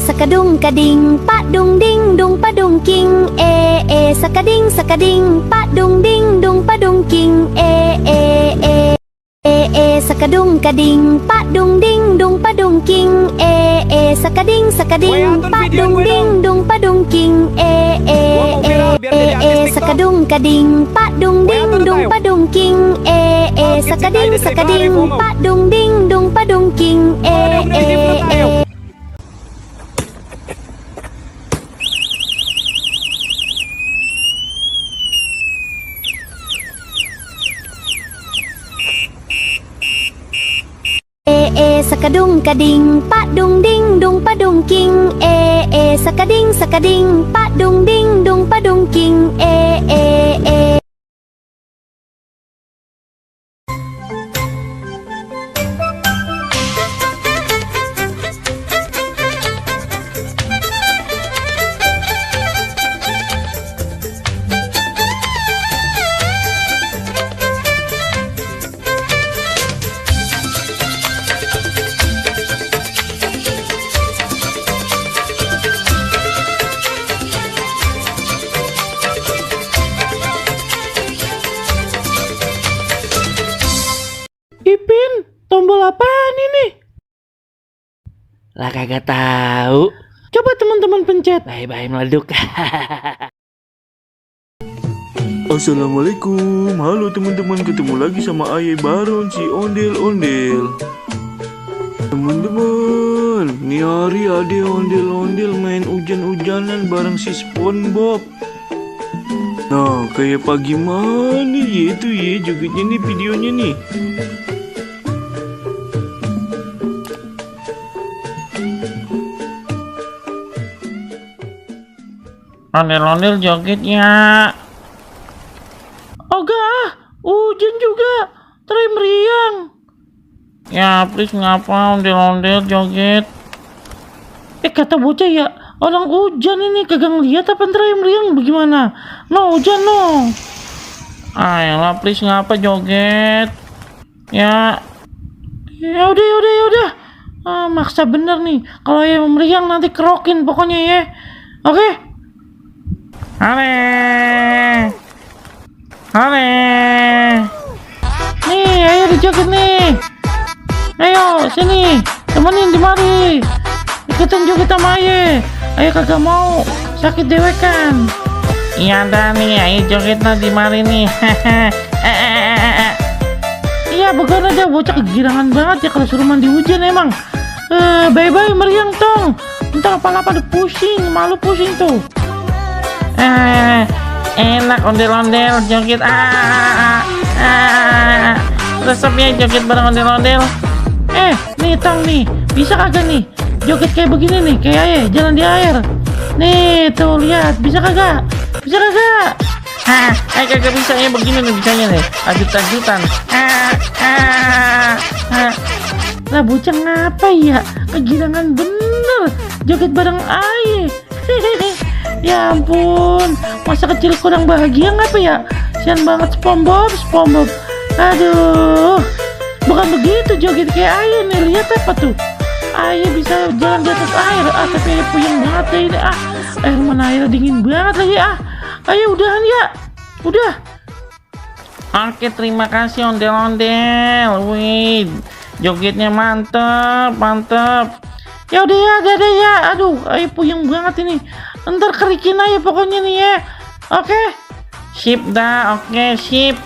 sakadung kading, pak dung ding dung padung king. Sakading sakading, pak dung ding dung padung king. Sakadung kading, pak dung ding dung padung king. Sakading sakading, pak dung ding dung padung king. Sakadung kading, pak dung ding dung padung king. Sakading sakading, pak dung ding dung padung king. Sakadung kading, pak dung ding dung padung king. Sakading sakading, pak dung ding dung padung king. Ipin, tombol apaan ini? Lah kagak tahu. Coba teman-teman pencet. Bye-bye meleduk. Assalamualaikum, halo teman-teman, ketemu lagi sama Ayah Baron si ondel-ondel. Teman-teman, nih hari ada ondel-ondel main hujan-hujanan bareng si SpongeBob. Nah, kayak pagi mana ya itu ya jogetnya nih videonya nih. Ondel-ondel jogetnya. Ogah, hujan juga. Try meriang. Ya, please ngapa ondel-ondel joget? Kata bocah ya, orang hujan ini kagak ngeliat apa try meriang bagaimana? No, hujan no. Ayolah, please ngapa joget? Ya udah. Maksa bener nih. Kalau yang meriang nanti kerokin pokoknya ya. Oke? Hale. Nih, ayo dijoget nih. Ayo, sini. Temenin di mari. Ikutan joget sama aye. Ayo kagak mau. Sakit dewekan. Iya dah nih, ayo joget di mari nih. Iya, begon aja bocah kegirangan banget ya kalau suruh mandi hujan emang. Bye-bye meriang tong. Ntar kepala pada pusing, malu pusing tuh. Enak ondel-ondel joget. Resepnya joget bareng ondel-ondel. Nih tong nih, bisa kagak nih joget kayak begini nih, kayak aja jalan di air. Nih tuh lihat, bisa kagak? Kagak bisa ya begini nih bisanya nih, ajut-ajutan. Lah bocah ngapa ya? Kegirangan bener joget bareng air. Ya ampun, masa kecil kurang bahagia ngapa ya? Sian banget SpongeBob. Aduh, bukan begitu joget kayak ayah nih, lihat apa tuh? Ayah bisa jalan di atas air, tapi ayah puyeng banget ya ini. Air mana air dingin banget lagi. Ayo udahan ya, udah. Oke, terima kasih ondel-ondel. Wih, jogetnya mantep. Ya udah ya. Aduh, ayah puyeng banget ini. Ntar kerikin aja pokoknya nih ya. Oke. Sip dah, oke, sip.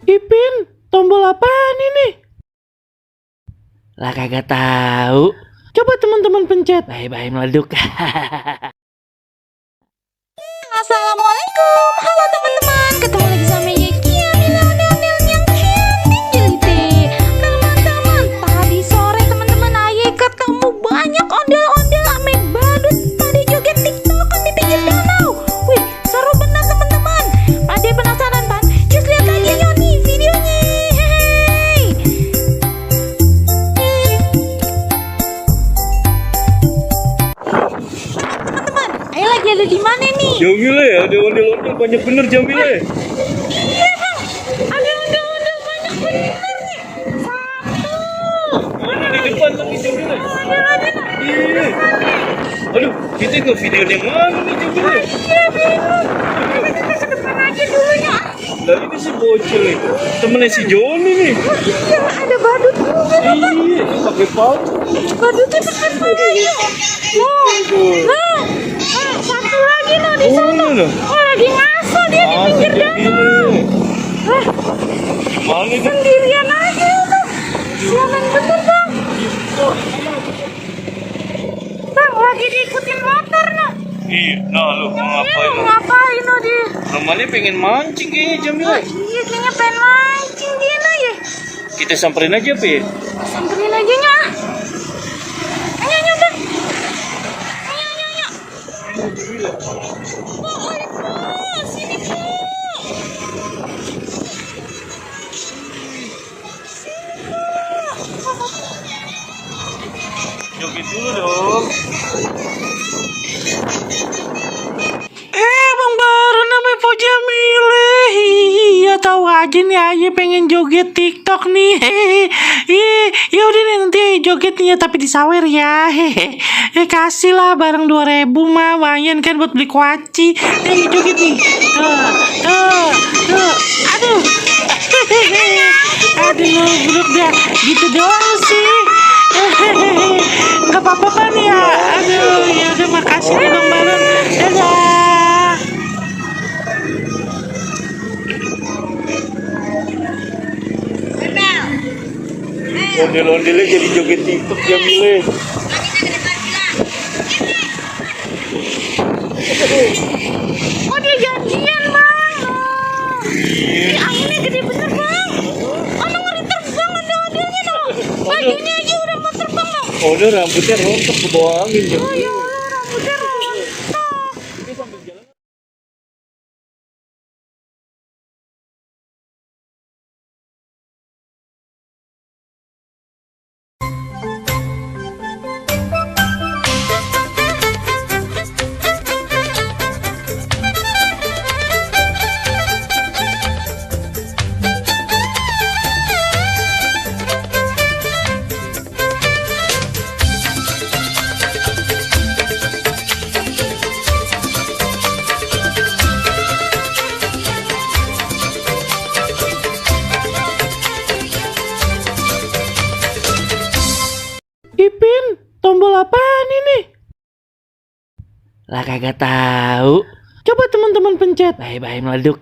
Ipin, tombol apaan ini? Lah kagak tahu. Coba teman-teman pencet. Bye-bye meleduk. Assalamualaikum, halo Jamile, ada ondel-ondel banyak bener Jamile. Iya bang, ada ondel-ondel banyak bener nih. Mana di depan tapi Jamile? Ada. Iya. Aduh, kita ke video yang mana nih Jamile? Iya bingung. Kita ke depan aja dulu ya. Lah ini si bocil nih, temennya si Joni nih. Iya, ada badut juga. Iya, pakai palu. Badutnya dekat mana ya? Nah, satu lagi loh di sana. Mana? Oh, lagi ngaso dia di Masuk pinggir danau. Jamile. Eh, Mana nih? sendirian aja itu. Sialan bener bang. Bang, lagi diikutin motor nah. Iya, nah lu mau ngapain lu? Ngapain lo dia? Namanya pengen mancing kayaknya Jamile. Iya, kayaknya pengen mancing dia nah ya. Kita samperin aja, Pi. Samperin aja nya. Ayo bang. Ayo. Oh, sini po. Joget dulu dong. Bang baru namanya Po Jamile. Iya tahu aja nih aja pengen joget TikTok nih. Ya udah nih nanti joget nih ya tapi disawer ya. Kasih lah barang 2.000 mah lumayan kan buat beli kuaci. Joget nih. Tuh. Aduh. Aduh, belum dah gitu doang sih. Gak apa-apa kan ya. Aduh, ya udah makasih nih Bang Balon. Dadah. Ondel-ondelnya jadi joget TikTok Jamile. Oh dia janjian bang. Ini anginnya gede bener bang. Oh ngeri terbang ondel-ondelnya dong. Bajunya aja udah mau terbang dong. Oh, udah rambutnya rontok ke bawah angin Oh Jamile. ya Allah rambutnya rontok. Ipin, tombol apaan ini? Lah kagak tahu. Coba teman-teman pencet. Bye-bye meleduk.